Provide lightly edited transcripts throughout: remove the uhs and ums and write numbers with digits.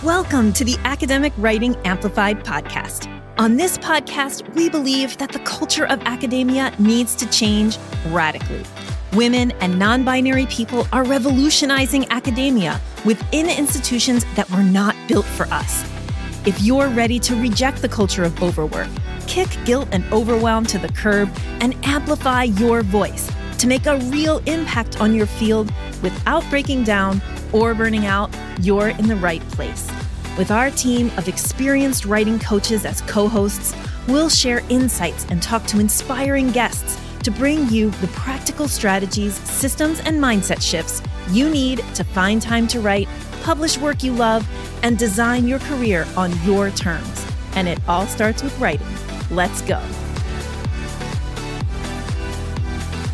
Welcome to the Academic Writing Amplified podcast. On this podcast, we believe that the culture of academia needs to change radically. Women and non-binary people are revolutionizing academia within institutions that were not built for us. If you're ready to reject the culture of overwork, kick guilt and overwhelm to the curb, and amplify your voice to make a real impact on your field without breaking down or burning out, you're in the right place. With our team of experienced writing coaches as co-hosts, we'll share insights and talk to inspiring guests to bring you the practical strategies, systems, and mindset shifts you need to find time to write, publish work you love, and design your career on your terms. And it all starts with writing. Let's go.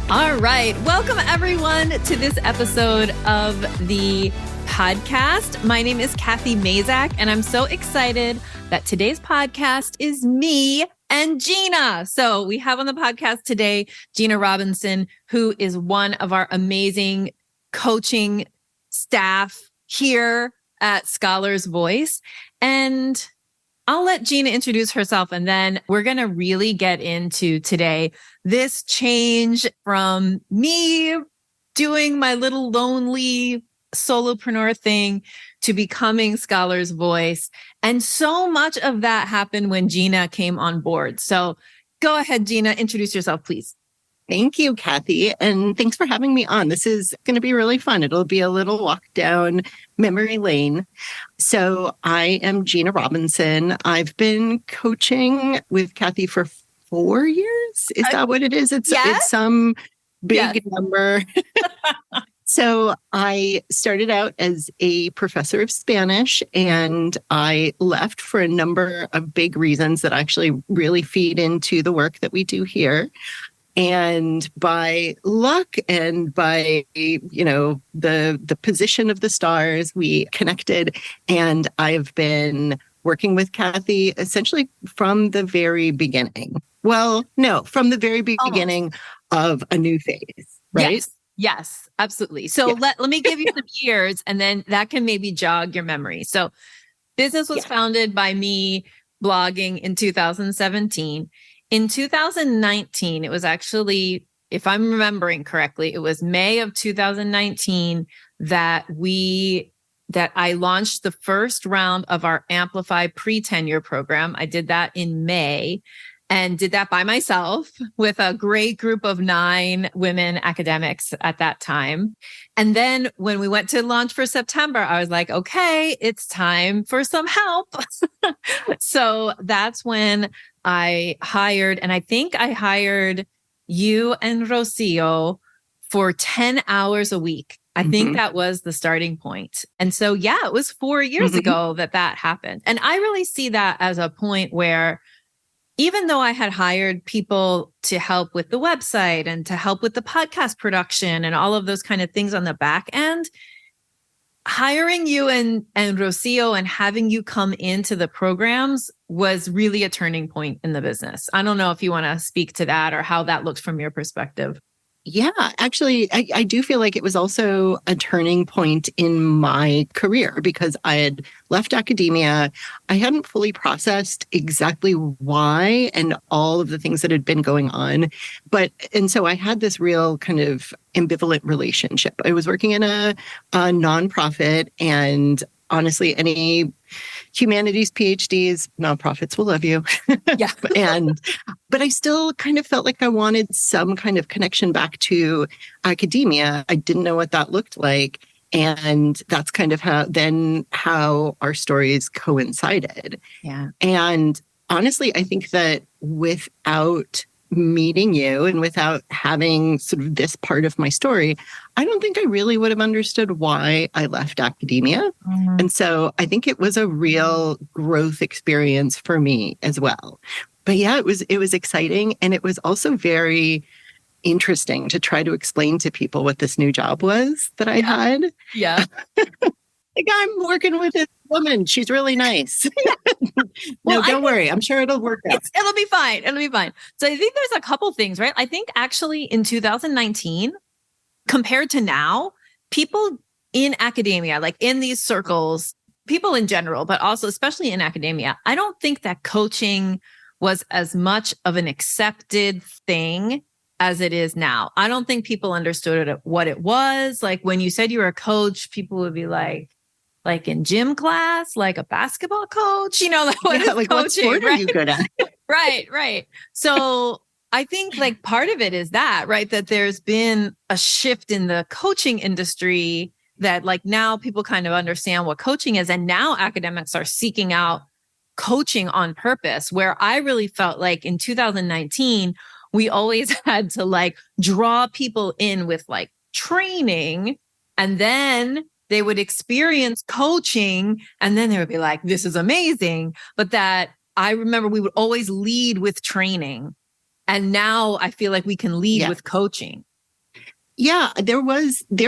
All right. Welcome, everyone, to this episode of the podcast. My name is Cathy Mazak, and I'm so excited that today's podcast is me and Gina. So we have on the podcast today, Gina Robinson, who is one of our amazing coaching staff here at Scholar's Voice. And I'll let Gina introduce herself, and then we're going to really get into today this change from me doing my little lonely solopreneur thing to becoming Scholar's Voice. And so much of that happened when Gina came on board. So go ahead, Gina, introduce yourself, please. Thank you, Cathy. And thanks for having me on. This is going to be really fun. It'll be a little walk down memory lane. So I am Gina Robinson. I've been coaching with Cathy for 4 years. Is that what it is? It's some big number. So I started out as a professor of Spanish, and I left for a number of big reasons that actually really feed into the work that we do here. And by luck and by, the position of the stars, we connected. And I've been working with Cathy essentially from the very beginning. Well, no, from the very beginning of a new phase, right? Yes, absolutely. So let me give you some years, and then that can maybe jog your memory. So business was founded by me blogging in 2017. In 2019, it was actually, if I'm remembering correctly, it was May of 2019 that I launched the first round of our Amplify pre-tenure program. I did that in May and did that by myself with a great group of 9 women academics at that time. And then when we went to launch for September, I was like, okay, it's time for some help. So that's when I hired, and I think I hired you and Rocio for 10 hours a week. I think that was the starting point. And so, it was 4 years ago that happened. And I really see that as a point where even though I had hired people to help with the website and to help with the podcast production and all of those kind of things on the back end, hiring you and Rocio and having you come into the programs was really a turning point in the business. I don't know if you want to speak to that or how that looked from your perspective. Yeah, actually, I do feel like it was also a turning point in my career because I had left academia. I hadn't fully processed exactly why and all of the things that had been going on. And so I had this real kind of ambivalent relationship. I was working in a nonprofit, and honestly, any humanities PhDs, nonprofits will love you. Yeah. But I still kind of felt like I wanted some kind of connection back to academia. I didn't know what that looked like. And that's kind of how our stories coincided. Yeah. And honestly, I think that without meeting you and without having sort of this part of my story, I don't think I really would have understood why I left academia. And so I think it was a real growth experience for me as well. But it was exciting. And it was also very interesting to try to explain to people what this new job was that I had. Yeah. Like, I'm working with this woman. She's really nice. No, don't worry. I'm sure it'll work out. It'll be fine. It'll be fine. So I think there's a couple things, right? I think actually in 2019, compared to now, people in academia, like in these circles, people in general, but also especially in academia, I don't think that coaching was as much of an accepted thing as it is now. I don't think people understood what it was. Like when you said you were a coach, people would be like in gym class, like a basketball coach, like what is like coaching? what sport are you good at? Right. So I think like part of it is that, right? That there's been a shift in the coaching industry that like now people kind of understand what coaching is. And now academics are seeking out coaching on purpose, where I really felt like in 2019, we always had to like draw people in with like training, and then they would experience coaching and then they would be like, this is amazing. But that I remember we would always lead with training. And now I feel like we can lead with coaching. Yeah, there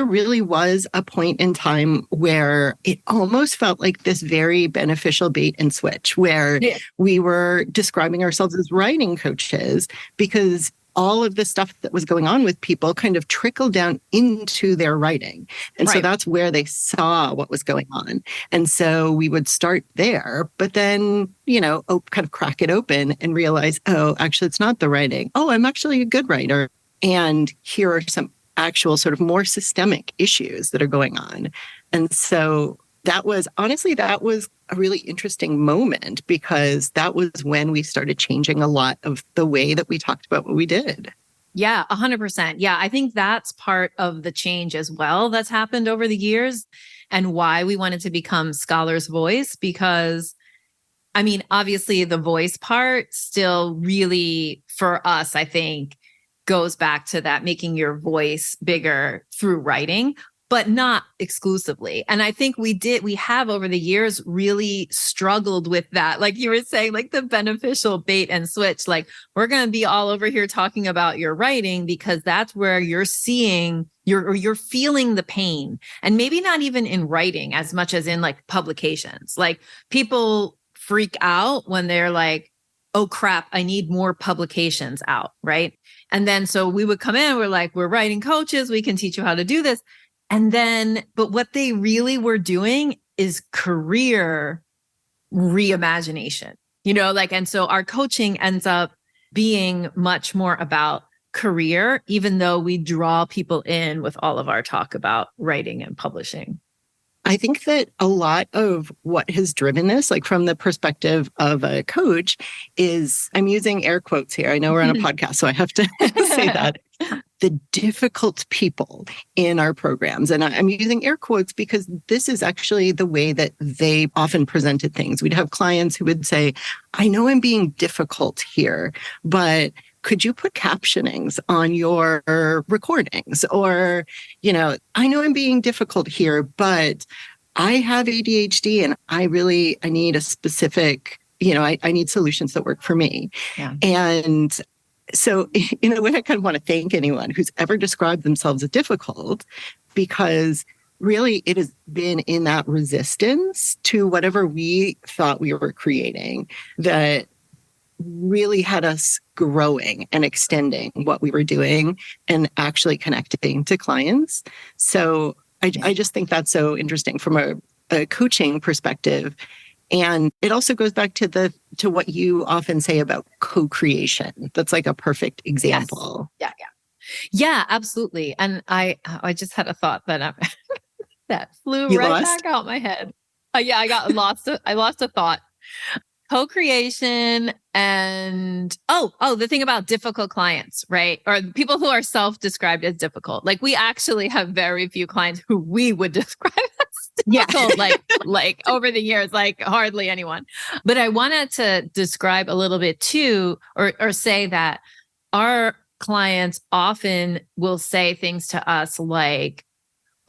really was a point in time where it almost felt like this very beneficial bait and switch, where we were describing ourselves as writing coaches because all of the stuff that was going on with people kind of trickled down into their writing. And so that's where they saw what was going on. And so we would start there, but then, kind of crack it open and realize, oh, actually, it's not the writing. Oh, I'm actually a good writer. And here are some actual sort of more systemic issues that are going on. And so that was a really interesting moment because that was when we started changing a lot of the way that we talked about what we did. Yeah, 100%. Yeah, I think that's part of the change as well that's happened over the years and why we wanted to become Scholar's Voice, because I mean, obviously the voice part still really for us, I think, goes back to that making your voice bigger through writing, but not exclusively. And I think we have over the years really struggled with that. Like you were saying, like the beneficial bait and switch, like we're going to be all over here talking about your writing because that's where you're seeing you're feeling the pain, and maybe not even in writing as much as in like publications. Like people freak out when they're like, oh crap, I need more publications out. Right. And then so we would come in, we're like, we're writing coaches, we can teach you how to do this. And then, but what they really were doing is career reimagination, and so our coaching ends up being much more about career, even though we draw people in with all of our talk about writing and publishing. I think that a lot of what has driven this, like from the perspective of a coach, is I'm using air quotes here. I know we're on a podcast, so I have to say that. The difficult people in our programs. And I'm using air quotes because this is actually the way that they often presented things. We'd have clients who would say, I know I'm being difficult here, but could you put captionings on your recordings? Or, I know I'm being difficult here, but I have ADHD and I need a specific, I need solutions that work for me. Yeah. And so in a way, I kind of want to thank anyone who's ever described themselves as difficult, because really it has been in that resistance to whatever we thought we were creating that really had us growing and extending what we were doing and actually connecting to clients. So I just think that's so interesting from a coaching perspective. And it also goes back to what you often say about co-creation. That's like a perfect example. Yes. Yeah, absolutely. And I just had a thought that that flew back out my head. I got lost. I lost a thought. Co-creation and the thing about difficult clients, right? Or people who are self-described as difficult. Like we actually have very few clients who we would describe as difficult, like over the years, like hardly anyone. But I wanted to describe a little bit too, or say that our clients often will say things to us like,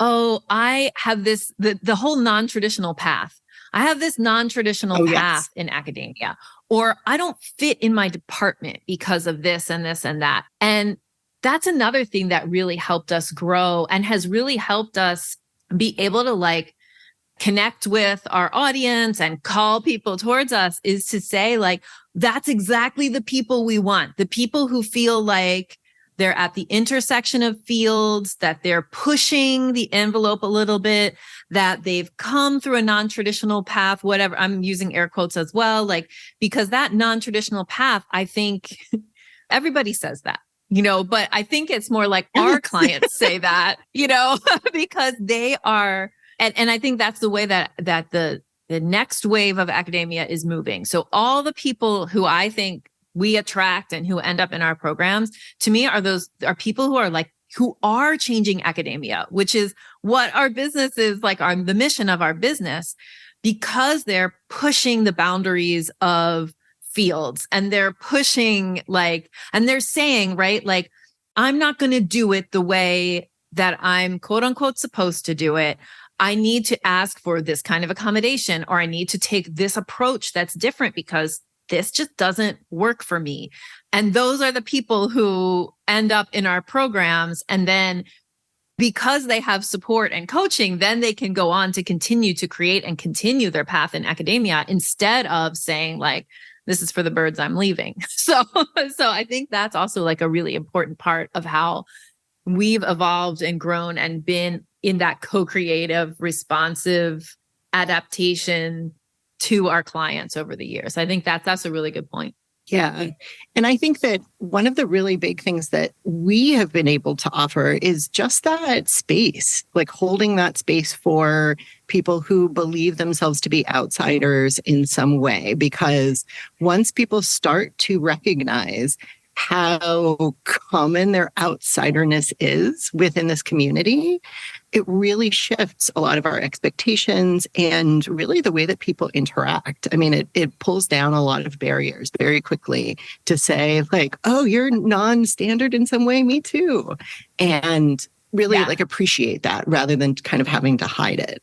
oh, I have the whole non-traditional path. I have this non-traditional path in academia, or I don't fit in my department because of this and this and that. And that's another thing that really helped us grow and has really helped us be able to like connect with our audience and call people towards us, is to say like, that's exactly the people we want. The people who feel like they're at the intersection of fields, that they're pushing the envelope a little bit, that they've come through a non-traditional path, whatever. I'm using air quotes as well, like, because that non-traditional path, I think everybody says that, but I think it's more like our clients say that, because they are, and I think that's the way that the next wave of academia is moving. So all the people who I think we attract and who end up in our programs, to me, are people who are changing academia, which is what our business is like, the mission of our business, because they're pushing the boundaries of fields, and they're pushing and they're saying, right, like, I'm not going to do it the way that I'm quote unquote supposed to do it. I need to ask for this kind of accommodation, or I need to take this approach that's different because this just doesn't work for me. And those are the people who end up in our programs. And then because they have support and coaching, then they can go on to continue to create and continue their path in academia, instead of saying like, this is for the birds, I'm leaving. So I think that's also like a really important part of how we've evolved and grown and been in that co-creative, responsive adaptation to our clients over the years. I think that's a really good point. Yeah. And I think that one of the really big things that we have been able to offer is just that space, like holding that space for people who believe themselves to be outsiders in some way. Because once people start to recognize how common their outsiderness is within this community, it really shifts a lot of our expectations and really the way that people interact. I mean, it pulls down a lot of barriers very quickly to say like, oh, you're non-standard in some way, me too. And really like appreciate that rather than kind of having to hide it.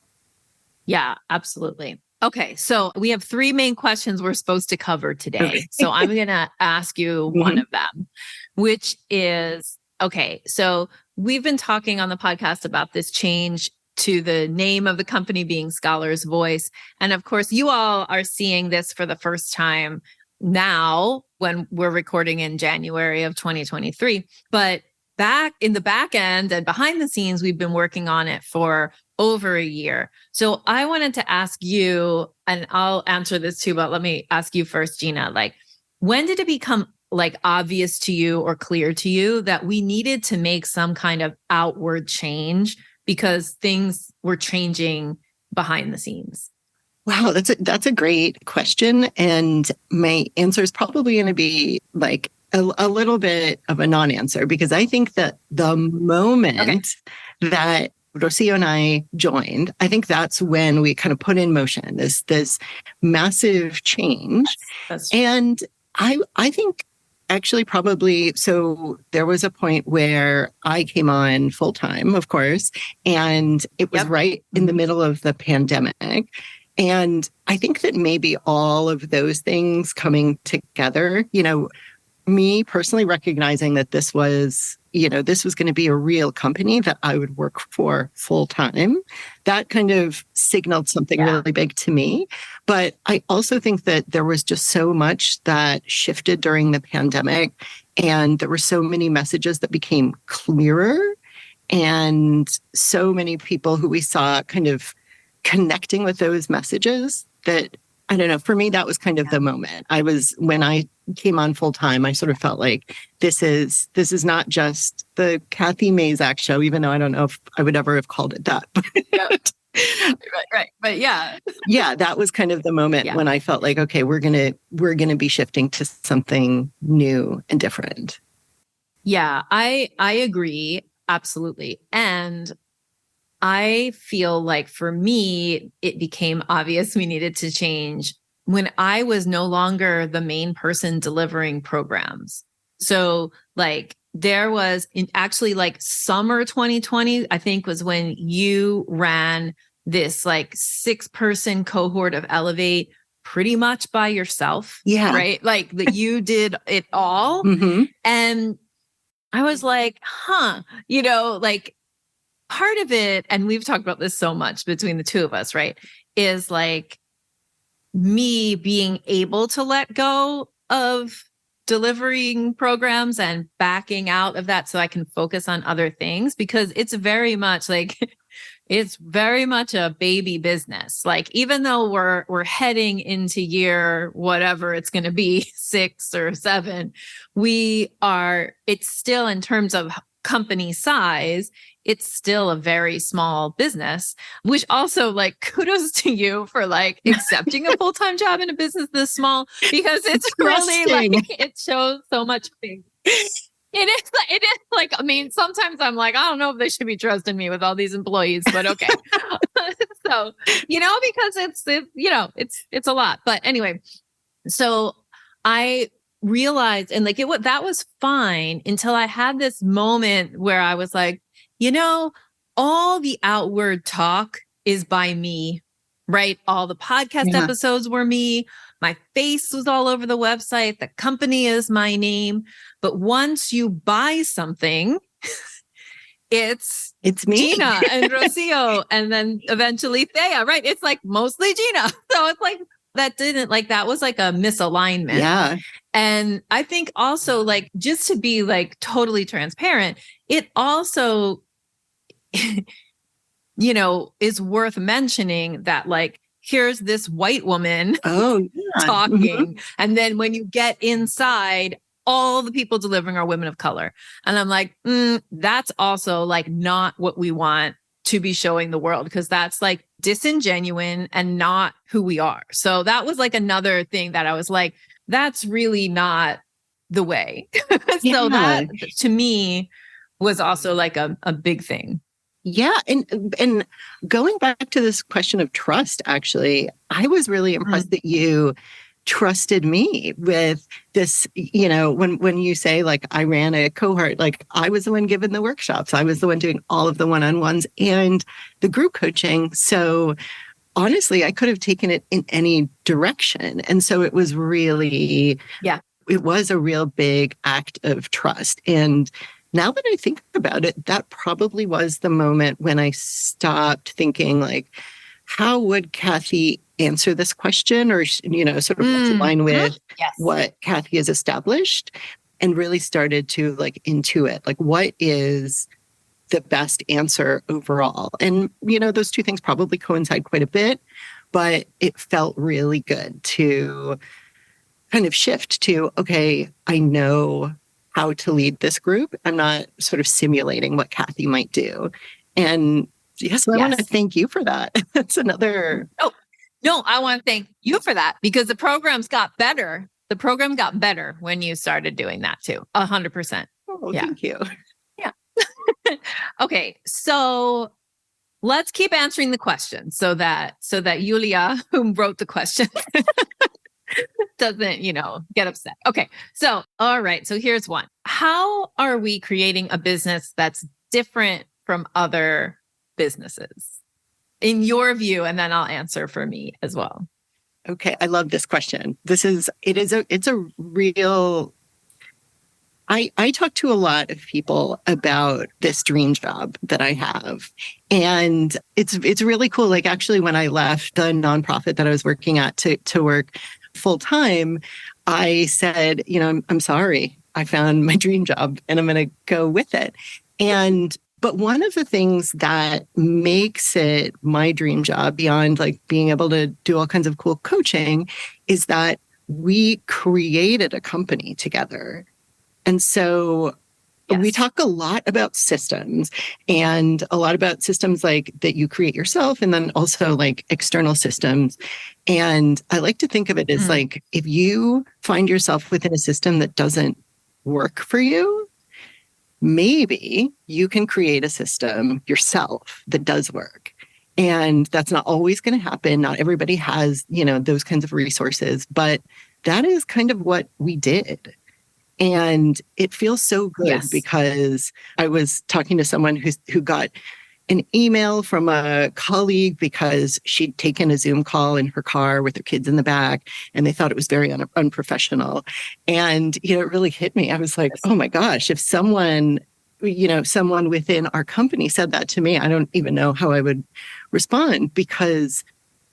Yeah, absolutely. Okay, so we have 3 main questions we're supposed to cover today. Okay. So I'm going to ask you one of them, which is, okay, so we've been talking on the podcast about this change to the name of the company being Scholar's Voice. And of course, you all are seeing this for the first time now when we're recording in January of 2023. But back in the back end and behind the scenes, we've been working on it for over a year. So I wanted to ask you, and I'll answer this too, but let me ask you first, Gina, like, when did it become like obvious to you or clear to you that we needed to make some kind of outward change because things were changing behind the scenes? Wow, that's a great question. And my answer is probably going to be like a little bit of a non-answer, because I think that the moment that Rocio and I joined, I think that's when we kind of put in motion this massive change. And I think actually probably, so there was a point where I came on full time, of course, and it was right in the middle of the pandemic. And I think that maybe all of those things coming together, me personally recognizing that this was going to be a real company that I would work for full time, that kind of signaled something really big to me. But I also think that there was just so much that shifted during the pandemic, and there were so many messages that became clearer, and so many people who we saw kind of connecting with those messages that, I don't know, for me, that was kind of the moment. When I came on full time, I sort of felt like this is not just the Cathy Mazak show, even though I don't know if I would ever have called it that. Right. But yeah, that was kind of the moment when I felt like, okay, we're gonna be shifting to something new and different. Yeah, I agree. Absolutely. And I feel like for me, it became obvious we needed to change when I was no longer the main person delivering programs. So like there was actually like summer 2020, I think, was when you ran this like 6-person cohort of Elevate pretty much by yourself. Yeah. Right. Like that you did it all. Mm-hmm. And I was like, like part of it, and we've talked about this so much between the two of us, right, is like me being able to let go of delivering programs and backing out of that so I can focus on other things, because it's very much like it's very much a baby business. Like, even though we're heading into year whatever it's going to be, 6 or 7, it's still, in terms of company size, it's still a very small business, which also, like, kudos to you for like accepting a full-time job in a business this small, because it's really like, it shows so much faith. It is like, I mean, sometimes I'm like, I don't know if they should be trusting me with all these employees, but okay. So, because it's a lot. But anyway, so I realized, and like that was fine until I had this moment where I was like, all the outward talk is by me, right? All the podcast episodes were me. My face was all over the website. The company is my name. But once you buy something, it's me, Gina and Rocio, and then eventually Thea, right? It's like mostly Gina. So it's like, that was like a misalignment. Yeah. And I think also, like, just to be like totally transparent, it also, is worth mentioning that, like, here's this white woman talking. And then when you get inside, all the people delivering are women of color. And I'm like, that's also like not what we want to be showing the world, because that's like disingenuous and not who we are. So that was like another thing that I was like, that's really not the way. So that to me was also like a big thing. Yeah. And going back to this question of trust, actually, I was really impressed that you trusted me with this, when you say, like, I ran a cohort, like, I was the one giving the workshops. I was the one doing all of the one-on-ones and the group coaching. So honestly, I could have taken it in any direction. And so it was really, it was a real big act of trust. And now that I think about it, that probably was the moment when I stopped thinking, like, how would Cathy answer this question, or, sort of align with what Cathy has established, and really started to like intuit, like, what is the best answer overall. And, those two things probably coincide quite a bit, but it felt really good to kind of shift to, okay, I know how to lead this group. I'm not sort of simulating what Cathy might do. And I want to thank you for that. That's another. Oh, no, I want to thank you for that, because the programs got better. The program got better when you started doing that too. 100%. Oh, thank you. Yeah. Okay. So let's keep answering the question so that Yulia, who wrote the question, doesn't, get upset. Okay. So, all right. So here's one. How are we creating a business that's different from other businesses, in your view? And then I'll answer for me as well. Okay. I love this question. It's a real, I talk to a lot of people about this dream job that I have. And it's really cool. Like, actually, when I left the nonprofit that I was working at to work full time, I said, I'm sorry, I found my dream job and I'm going to go with it. But one of the things that makes it my dream job, beyond like being able to do all kinds of cool coaching, is that we created a company together. And so we talk a lot about systems, and a lot about systems like that you create yourself, and then also like external systems. And I like to think of it as like, if you find yourself within a system that doesn't work for you, maybe you can create a system yourself that does work. And that's not always going to happen. Not everybody has, those kinds of resources, but that is kind of what we did. And it feels so good because I was talking to someone who got an email from a colleague because she'd taken a Zoom call in her car with her kids in the back, and they thought it was very unprofessional. And, it really hit me. I was like, oh my gosh, if someone within our company said that to me, I don't even know how I would respond, because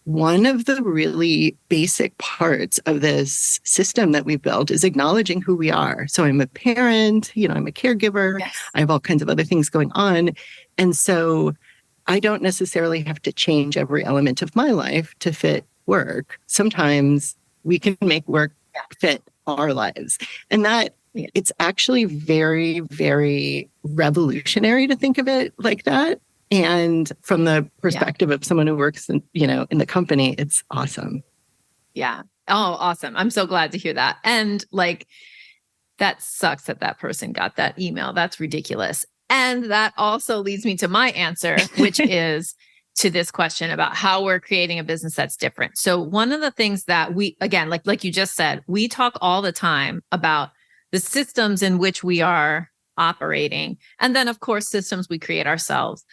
one of the really basic parts of this system that we built is acknowledging who we are. So I'm a parent, I'm a caregiver. Yes. I have all kinds of other things going on. And so I don't necessarily have to change every element of my life to fit work. Sometimes we can make work fit our lives. And that it's actually very, very revolutionary to think of it like that. And from the perspective of someone who works in the company, it's awesome. Yeah. Oh, awesome. I'm so glad to hear that. And like, that sucks that person got that email. That's ridiculous. And that also leads me to my answer, which is to this question about how we're creating a business that's different. So one of the things that we, again, like you just said, we talk all the time about the systems in which we are operating. And then of course, systems we create ourselves.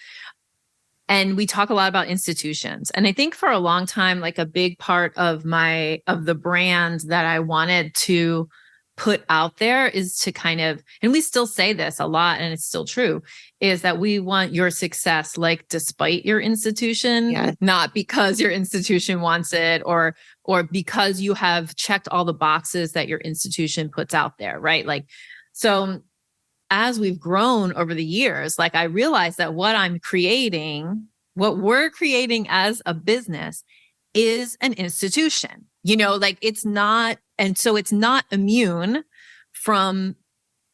And we talk a lot about institutions. And I think for a long time, like a big part of the brand that I wanted to put out there is to kind of, and we still say this a lot and it's still true, is that we want your success, like despite your institution, not because your institution wants it or because you have checked all the boxes that your institution puts out there, right? Like, so as we've grown over the years, like I realized that what we're creating as a business is an institution, like it's not, and so it's not immune from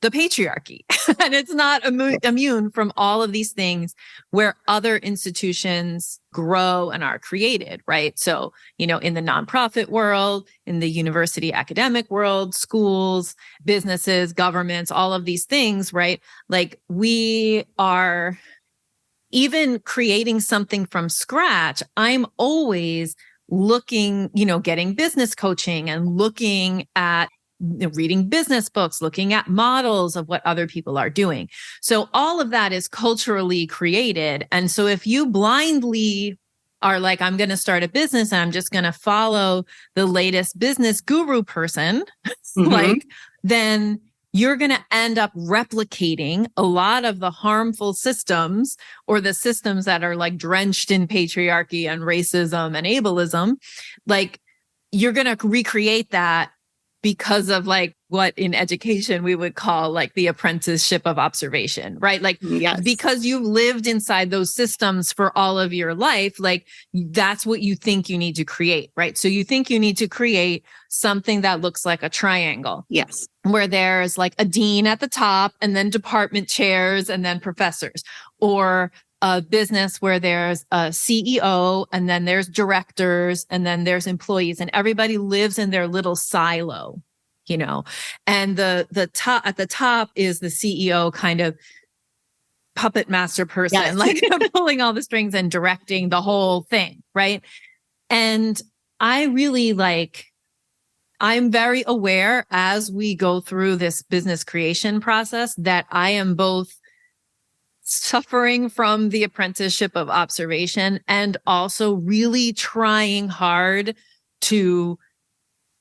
the patriarchy and it's not immune from all of these things where other institutions grow and are created, right? So, in the nonprofit world, in the university academic world, schools, businesses, governments, all of these things, right? Like we are even creating something from scratch. I'm always looking, getting business coaching and looking at reading business books, looking at models of what other people are doing. So all of that is culturally created. And so if you blindly are like, I'm going to start a business and I'm just going to follow the latest business guru person, like, then you're going to end up replicating a lot of the harmful systems or the systems that are like drenched in patriarchy and racism and ableism. Like you're going to recreate that because of like what in education we would call like the apprenticeship of observation, right? Like because you've lived inside those systems for all of your life, like that's what you think you need to create, right? So you think you need to create something that looks like a triangle. Yes. Where there's like a dean at the top and then department chairs and then professors, or a business where there's a CEO and then there's directors and then there's employees and everybody lives in their little silo, and the top at the top is the CEO kind of puppet master person, like pulling all the strings and directing the whole thing. Right. And I really I'm very aware as we go through this business creation process that I am both suffering from the apprenticeship of observation and also really trying hard to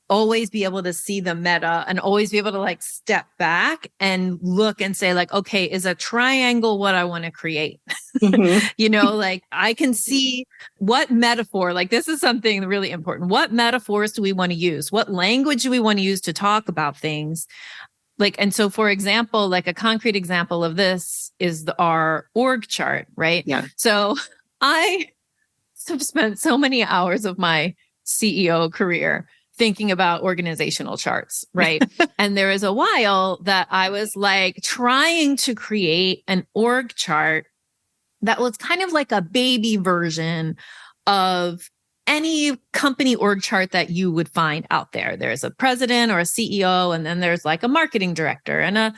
always be able to see the meta and always be able to like step back and look and say like, okay, is a triangle what I want to create? Like I can see what metaphor, like this is something really important. What metaphors do we want to use? What language do we want to use to talk about things? Like, and so for example, like a concrete example of this is our org chart, right? Yeah. So I have spent so many hours of my CEO career thinking about organizational charts, right? And there is a while that I was like trying to create an org chart that was kind of like a baby version of any company org chart that you would find out there. There's a president or a CEO, and then there's like a marketing director. And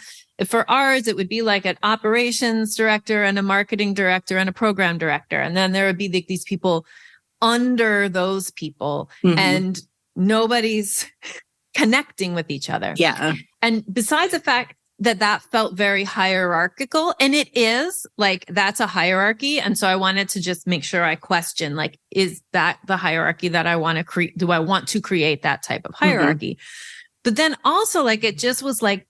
for ours, it would be like an operations director and a marketing director and a program director. And then there would be these people under those people, and nobody's connecting with each other. Yeah. And besides the fact that felt very hierarchical, and it is like, that's a hierarchy. And so I wanted to just make sure I question, like, is that the hierarchy that I want to create? Do I want to create that type of hierarchy? But then also like, it just was like,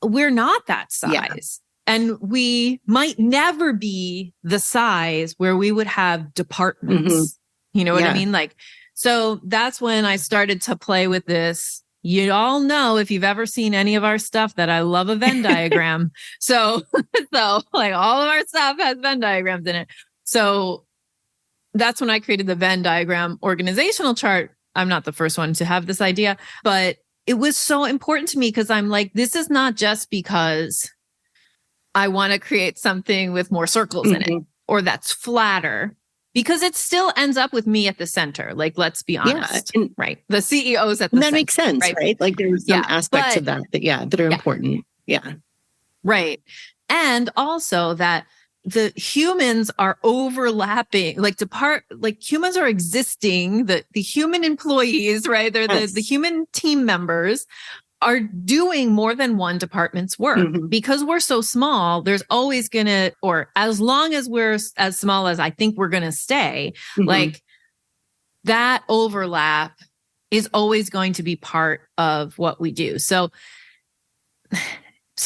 we're not that size. And we might never be the size where we would have departments, You know what I Yeah. mean? Like, so that's when I started to play with this. You all know, if you've ever seen any of our stuff, that I love a Venn diagram. So like all of our stuff has Venn diagrams in it. So that's when I created the Venn diagram organizational chart. I'm not the first one to have this idea, but it was so important to me because I'm like, this is not just because I want to create something with more circles in it or that's flatter, because it still ends up with me at the center. Like, let's be honest, right? The CEO's at the center. That makes sense, right? Like there's some aspects of that are important. Yeah. Right. And also that the humans are overlapping, like humans are existing, the human employees, right? They're the human team members are doing more than one department's work. Because we're so small, there's always gonna, or as long as we're as small as I think we're gonna stay, like that overlap is always going to be part of what we do. So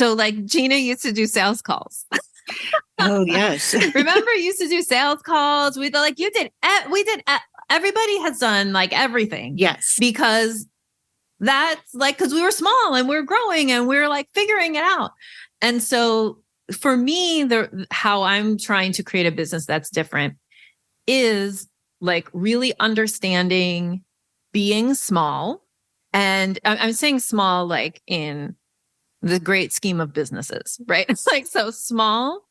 like Gina used to do sales calls. Oh, yes. Remember, you used to do sales calls. We did, everybody has done like everything. Yes. Because that's like, because we were small and we're growing and we're like figuring it out. And so for me, how I'm trying to create a business that's different is like really understanding being small. And I'm saying small, like in the great scheme of businesses, right? It's like, so small,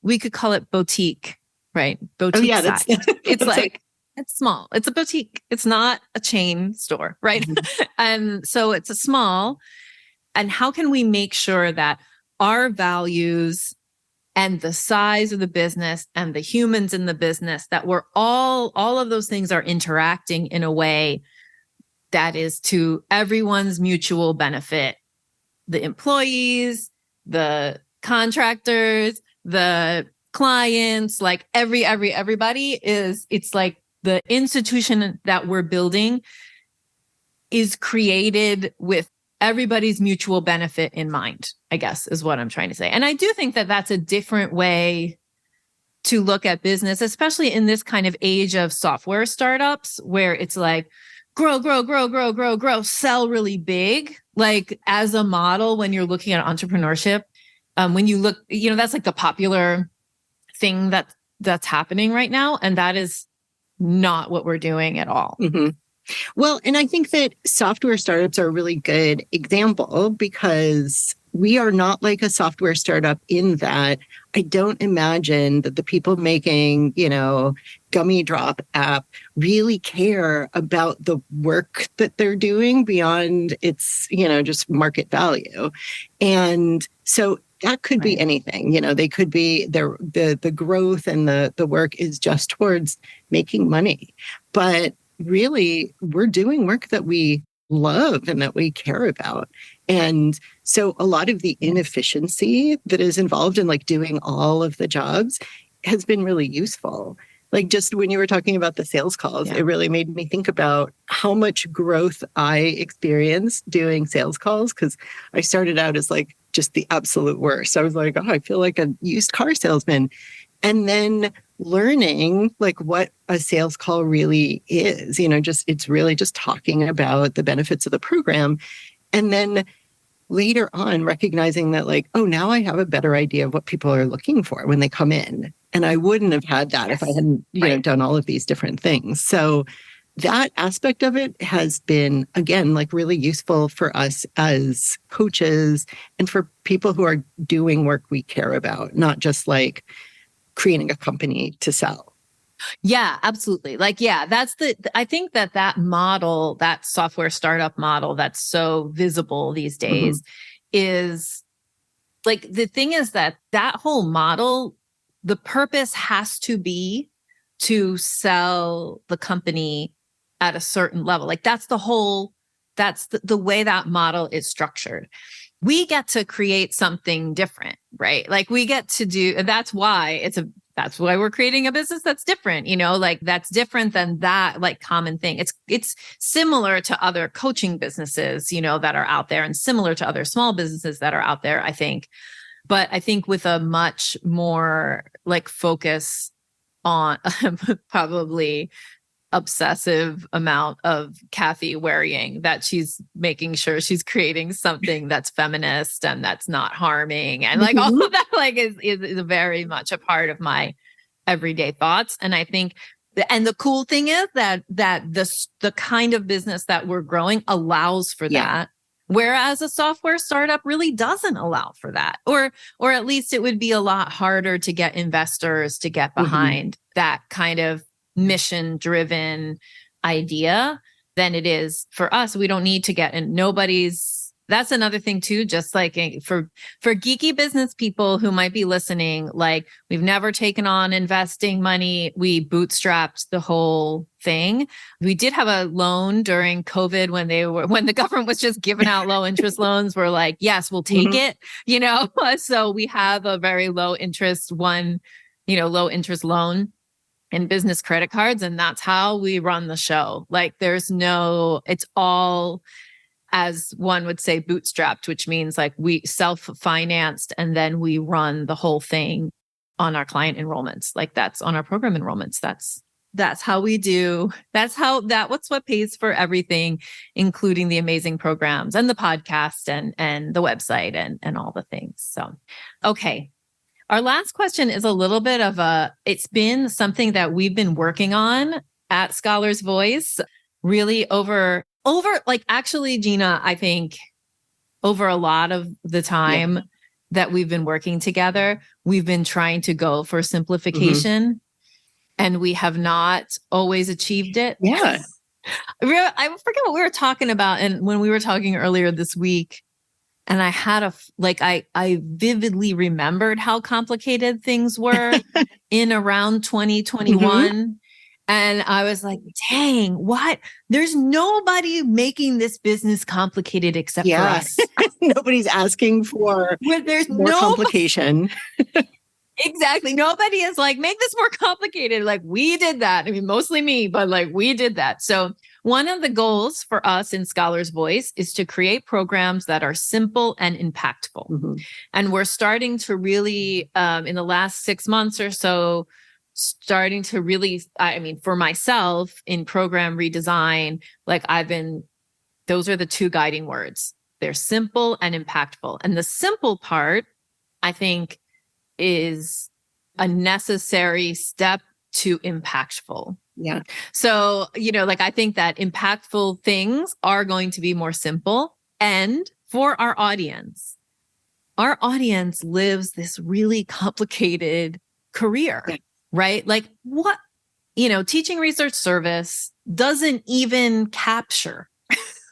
we could call it boutique, right? Boutique size. It's like, it's small. It's a boutique. It's not a chain store, right? And so it's a small. And how can we make sure that our values and the size of the business and the humans in the business, that we're all of those things are interacting in a way that is to everyone's mutual benefit? The employees, the contractors, the clients, like everybody it's like the institution that we're building is created with everybody's mutual benefit in mind, I guess is what I'm trying to say. And I do think that that's a different way to look at business, especially in this kind of age of software startups where it's like, grow, sell really big, like as a model when you're looking at entrepreneurship. When you look, that's like the popular thing that's happening right now. And that is not what we're doing at all. Well, and I think that software startups are a really good example because we are not like a software startup in that I don't imagine that the people making, gummy drop app really care about the work that they're doing beyond its, just market value. And so that could be anything, they could be the growth and the work is just towards making money. But really, we're doing work that we love and that we care about. And so a lot of the inefficiency that is involved in like doing all of the jobs has been really useful. Like just when you were talking about the sales calls, it really made me think about how much growth I experienced doing sales calls because I started out as like just the absolute worst. I was like, oh, I feel like a used car salesman. And then learning like what a sales call really is, it's really just talking about the benefits of the program. And then later on recognizing that like, oh, now I have a better idea of what people are looking for when they come in. And I wouldn't have had that if I hadn't, done all of these different things. So that aspect of it has been, again, like really useful for us as coaches and for people who are doing work we care about, not just like creating a company to sell. Yeah, absolutely. Like, I think that model, that software startup model that's so visible these days is like, the thing is that whole model, the purpose has to be to sell the company at a certain level. Like that's the way that model is structured. We get to create something different, right? Like we get to do, and that's why we're creating a business that's different, like that's different than that like common thing. It's similar to other coaching businesses, that are out there and similar to other small businesses that are out there, I think. But I think with a much more like focus on probably obsessive amount of Cathy worrying that she's making sure she's creating something that's feminist and that's not harming. And like all of that like is very much a part of my everyday thoughts. And I think and the cool thing is that the kind of business that we're growing allows for that. Whereas a software startup really doesn't allow for that, or at least it would be a lot harder to get investors to get behind that kind of mission-driven idea than it is for us. We don't need to get in that's another thing too, just like for geeky business people who might be listening, like we've never taken on investing money. We bootstrapped the whole thing. We did have a loan during COVID when the government was just giving out low interest loans. We're like, yes, we'll take it, So we have a very low interest low interest loan and business credit cards. And that's how we run the show. Like it's all, as one would say, bootstrapped, which means like we self-financed and then we run the whole thing on our client enrollments. Like that's on our program enrollments. That's how we do. That's what pays for everything, including the amazing programs and the podcast and the website and all the things. So, okay. Our last question is a little bit it's been something that we've been working on at Scholar's Voice really over like actually, Gina, I think over a lot of the time that we've been working together, we've been trying to go for simplification and we have not always achieved it. Yeah. I forget what we were talking about. And when we were talking earlier this week, and I had I vividly remembered how complicated things were in around 2021. And I was like, dang, what? There's nobody making this business complicated except for us. Nobody's asking for more complication. Exactly. Nobody is like, make this more complicated. Like we did that. I mean, mostly me, but like we did that. So one of the goals for us in Scholar's Voice is to create programs that are simple and impactful. And we're starting to really, in the last 6 months or so, starting to really, for myself in program redesign, like those are the two guiding words. They're simple and impactful. And the simple part, I think, is a necessary step to impactful. Yeah. So, I think that impactful things are going to be more simple. And for our audience lives this really complicated career. Right? Like what, teaching research service doesn't even capture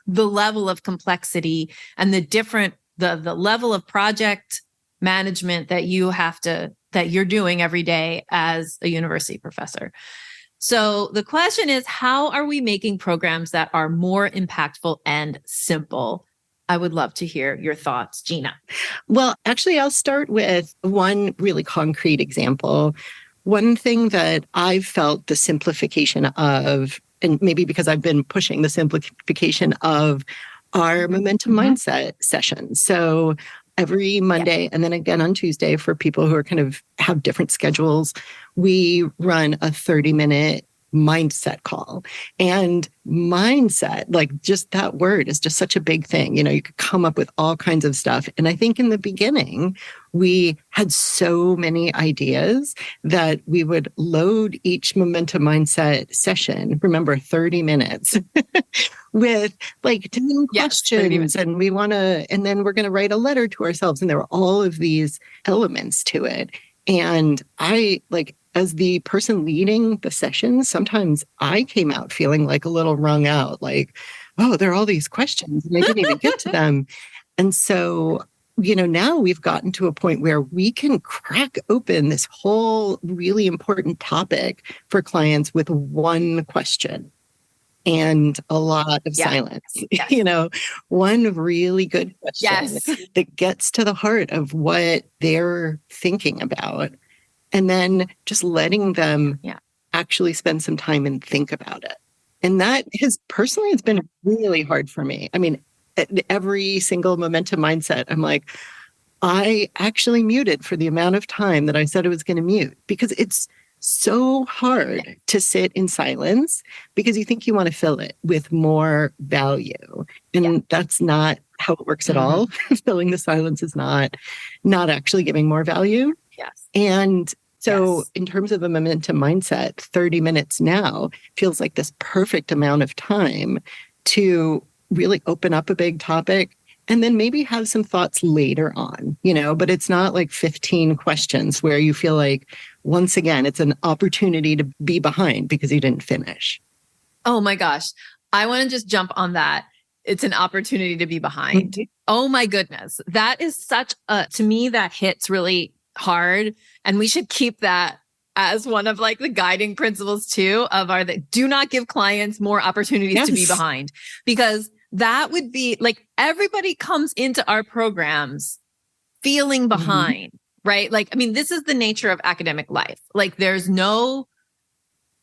the level of complexity and the level of project management that you're doing every day as a university professor. So the question is, how are we making programs that are more impactful and simple? I would love to hear your thoughts, Gina. Well, actually, I'll start with one really concrete example. One thing that I've felt the simplification of, and maybe because I've been pushing the simplification of, our momentum mindset sessions. So every Monday and then again on Tuesday for people who are kind of have different schedules, we run a 30-minute mindset call. And mindset, like just that word is just such a big thing. You could come up with all kinds of stuff. And I think in the beginning, we had so many ideas that we would load each momentum mindset session, remember 30 minutes, with like 10 questions. And and then we're going to write a letter to ourselves. And there were all of these elements to it. And as the person leading the session, sometimes I came out feeling like a little wrung out, like, oh, there are all these questions and I didn't even get to them. And so, now we've gotten to a point where we can crack open this whole really important topic for clients with one question and a lot of silence. One really good question that gets to the heart of what they're thinking about. And then just letting them actually spend some time and think about it. And that has been really hard for me. I mean, at every single momentum mindset, I'm like, I actually muted for the amount of time that I said I was going to mute because it's so hard to sit in silence because you think you want to fill it with more value. And that's not how it works at all. Filling the silence is not actually giving more value. Yes. And so in terms of a momentum mindset, 30 minutes now feels like this perfect amount of time to really open up a big topic and then maybe have some thoughts later on, but it's not like 15 questions where you feel like, once again, it's an opportunity to be behind because you didn't finish. Oh my gosh. I want to just jump on that. It's an opportunity to be behind. Mm-hmm. Oh my goodness. That is to me, that hits really hard. And we should keep that as one of like the guiding principles too of do not give clients more opportunities to be behind, because that would be like everybody comes into our programs feeling behind, right? Like, I mean, this is the nature of academic life. Like there's no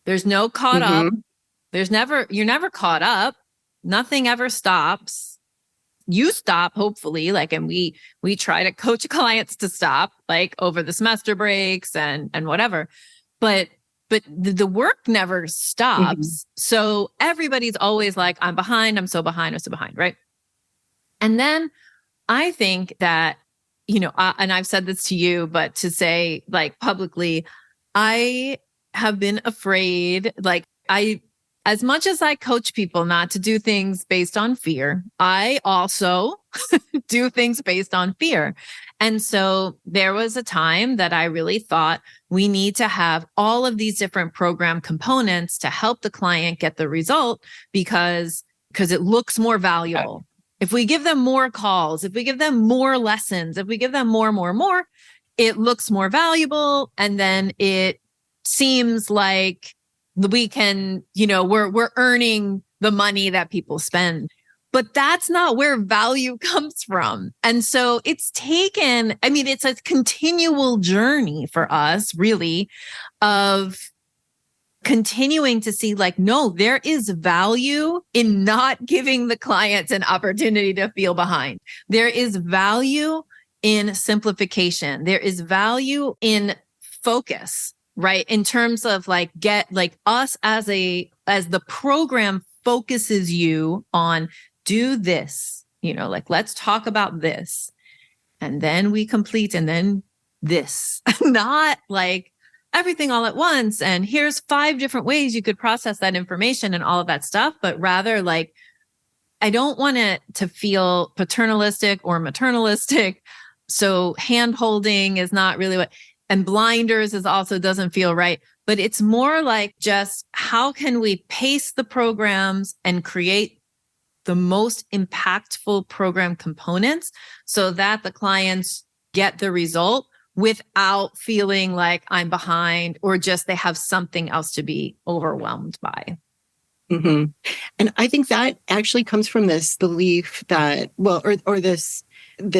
caught up. You're never caught up. Nothing ever stops. You stop, hopefully, and we try to coach clients to stop like over the semester breaks and whatever, but the work never stops. So everybody's always like, I'm behind, I'm so behind, right? And then I think that, and I've said this to you, but to say like publicly, I have been afraid, as much as I coach people not to do things based on fear, I also do things based on fear. And so there was a time that I really thought we need to have all of these different program components to help the client get the result because it looks more valuable. If we give them more calls, if we give them more lessons, if we give them more, it looks more valuable. And then it seems like we can, we're earning the money that people spend, but that's not where value comes from. And so it's a continual journey for us really of continuing to see like, no, there is value in not giving the clients an opportunity to feel behind. There is value in simplification. There is value in focus. Right. In terms of us as the program focuses you on do this, let's talk about this. And then we complete and then this, not like everything all at once. And here's 5 different ways you could process that information and all of that stuff. But rather I don't want it to feel paternalistic or maternalistic. So hand holding is not really and blinders also doesn't feel right, but it's more like just how can we pace the programs and create the most impactful program components so that the clients get the result without feeling like I'm behind or just they have something else to be overwhelmed by. And I think that actually comes from this belief that, or this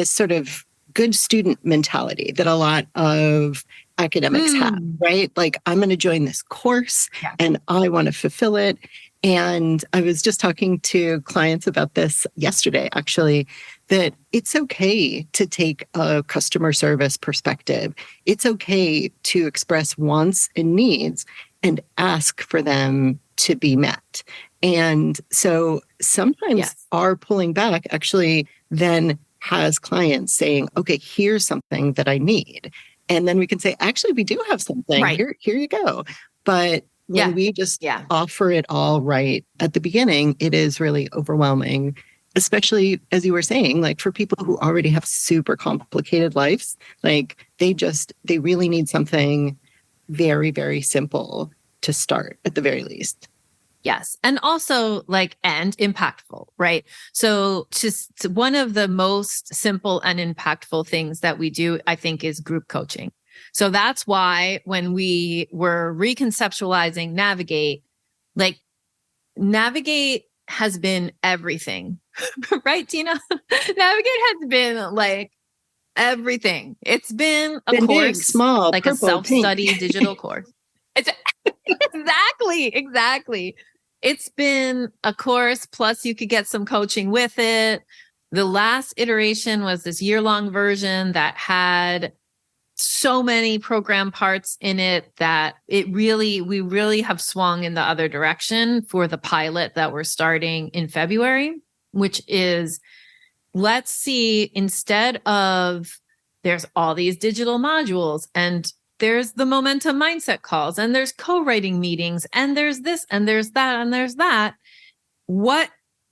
sort of good student mentality that a lot of academics have, right? Like, I'm going to join this course and I want to fulfill it. And I was just talking to clients about this yesterday, actually, that it's okay to take a customer service perspective. It's okay to express wants and needs and ask for them to be met. And so sometimes our pulling back actually then has clients saying, okay, here's something that I need. And then we can say, actually, we do have something. Right. Here you go. But when we just offer it all right at the beginning, it is really overwhelming, especially as you were saying, like for people who already have super complicated lives, like they really need something very, very simple to start at the very least. Yes. And also and impactful, right? So just one of the most simple and impactful things that we do, I think, is group coaching. So that's why when we were reconceptualizing Navigate has been everything, right, Tina? Navigate has been everything. It's been a course, big, small, like purple, a self-study digital course. It's exactly. It's been a course, plus you could get some coaching with it. The last iteration was this year-long version that had so many program parts in it that we really have swung in the other direction for the pilot that we're starting in February, which is, let's see, instead of there's all these digital modules and there's the momentum mindset calls and there's co-writing meetings and there's this and there's that and there's that.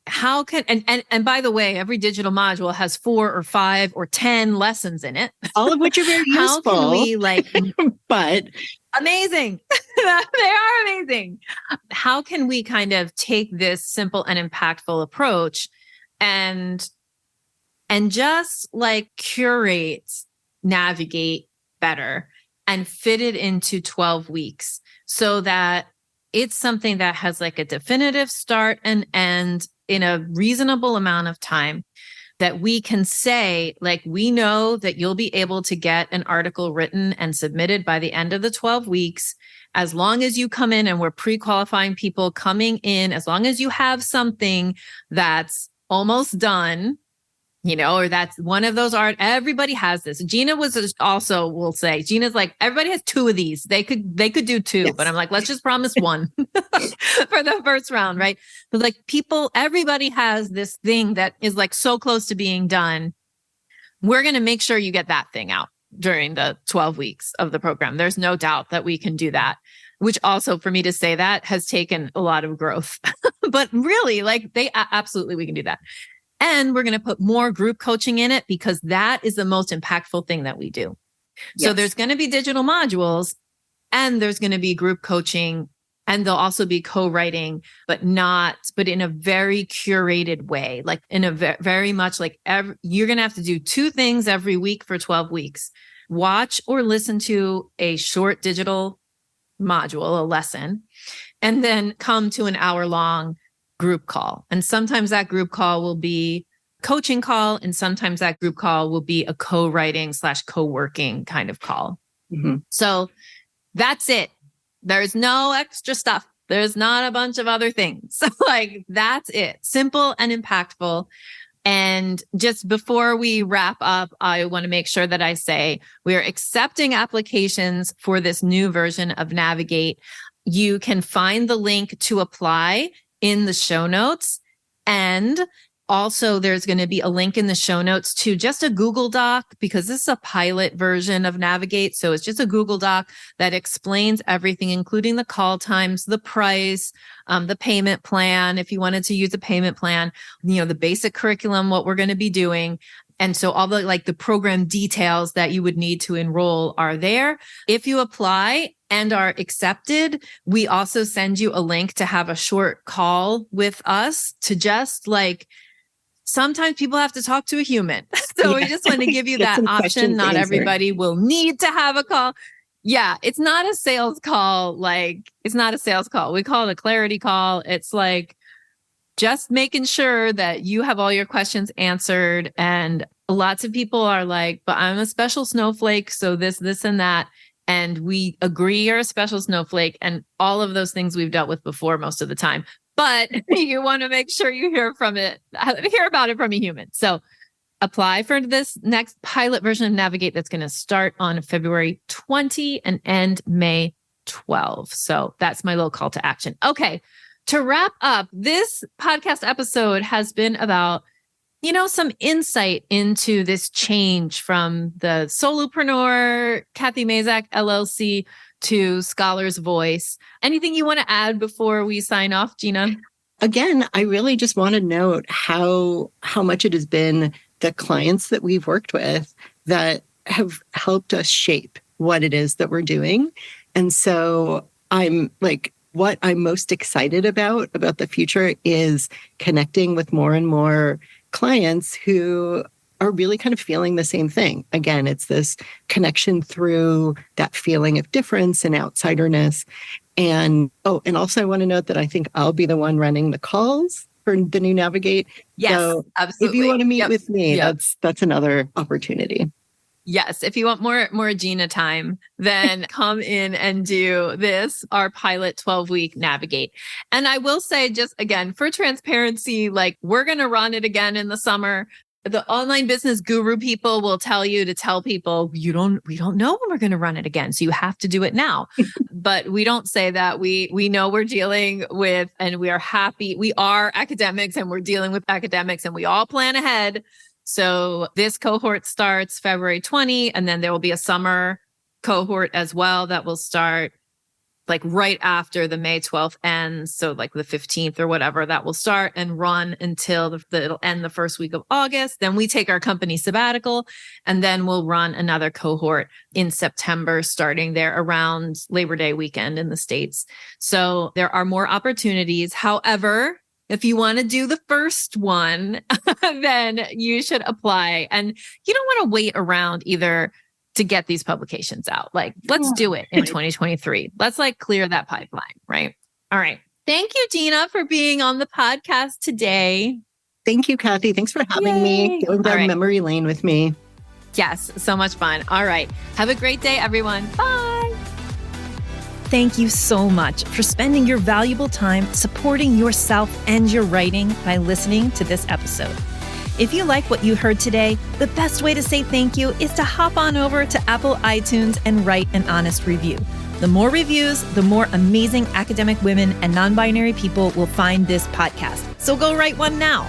How can, and by the way, every digital module has 4 or 5 or 10 lessons in it. All of which are very useful. How can we but amazing. They are amazing. How can we kind of take this simple and impactful approach and just curate, navigate better and fit it into 12 weeks so that it's something that has a definitive start and end in a reasonable amount of time, that we can say, we know that you'll be able to get an article written and submitted by the end of the 12 weeks. As long as you come in, and we're pre-qualifying people coming in, as long as you have something that's almost done, or that's one of those art. Everybody has this. Gina also will say, Gina's everybody has 2 of these. They could do 2, yes. But I'm let's just promise 1 for the first round, right? But everybody has this thing that is so close to being done. We're going to make sure you get that thing out during the 12 weeks of the program. There's no doubt that we can do that, which also, for me to say that, has taken a lot of growth. But really, absolutely, we can do that. And we're going to put more group coaching in it because that is the most impactful thing that we do. Yes. So there's going to be digital modules and there's going to be group coaching, and there'll also be co-writing, but in a very curated way, in a very much you're going to have to do 2 things every week for 12 weeks. Watch or listen to a short digital module, a lesson, and then come to an hour-long group call. And sometimes that group call will be coaching call, and sometimes that group call will be a co-writing / co-working kind of call. Mm-hmm. So that's it. There's no extra stuff. There's not a bunch of other things. So that's it. Simple and impactful. And just before we wrap up, I want to make sure that I say we are accepting applications for this new version of Navigate. You can find the link to apply in the show notes. And also there's going to be a link in the show notes to just a Google Doc, because this is a pilot version of Navigate. So it's just a Google Doc that explains everything, including the call times, the price, the payment plan, if you wanted to use a payment plan, the basic curriculum, what we're going to be doing. And so all the program details that you would need to enroll are there. If you apply and are accepted, we also send you a link to have a short call with us to just sometimes people have to talk to a human. So we just want to give you that option. Not everybody will need to have a call. Yeah, it's not a sales call. It's not a sales call. We call it a clarity call. It's just making sure that you have all your questions answered. And lots of people are but I'm a special snowflake. So this, and that. And we agree you're a special snowflake, and all of those things we've dealt with before most of the time. But you want to make sure you hear about it from a human. So apply for this next pilot version of Navigate that's going to start on February 20 and end May 12. So that's my little call to action. Okay. To wrap up, this podcast episode has been about, some insight into this change from the solopreneur, Cathy Mazak LLC, to Scholar's Voice. Anything you want to add before we sign off, Gina? Again, I really just want to note how much it has been the clients that we've worked with that have helped us shape what it is that we're doing. And so I'm what I'm most excited about the future is connecting with more and more clients who are really kind of feeling the same thing. Again, it's this connection through that feeling of difference and outsiderness. And also I want to note that I think I'll be the one running the calls for the new Navigate. Yes, so absolutely. If you want to meet with me, that's another opportunity. Yes. If you want more Gina time, then come in and do our pilot 12-week Navigate. And I will say, just again, for transparency, we're going to run it again in the summer. the online business guru people will tell you to tell people, we don't know when we're going to run it again. So you have to do it now. But we don't say that. We know we're dealing with, and we are happy. We are academics and we're dealing with academics and we all plan ahead. So this cohort starts February 20, and then there will be a summer cohort as well that will start like right after the May 12th ends. So like the 15th or whatever, that will start and run until it'll end the first week of August. Then we take our company sabbatical, and then we'll run another cohort in September, starting there around Labor Day weekend in the States. So there are more opportunities. However, if you want to do the first one, then you should apply. And you don't want to wait around either to get these publications out. Like, let's do it in 2023. Let's like clear that pipeline, right? All right. Thank you, Gina, for being on the podcast today. Thank you, Cathy. Thanks for having me, going down memory lane with me. Yes, so much fun. All right. Have a great day, everyone. Bye. Thank you so much for spending your valuable time supporting yourself and your writing by listening to this episode. If you like what you heard today, the best way to say thank you is to hop on over to Apple iTunes and write an honest review. The more reviews, the more amazing academic women and non-binary people will find this podcast. So go write one now.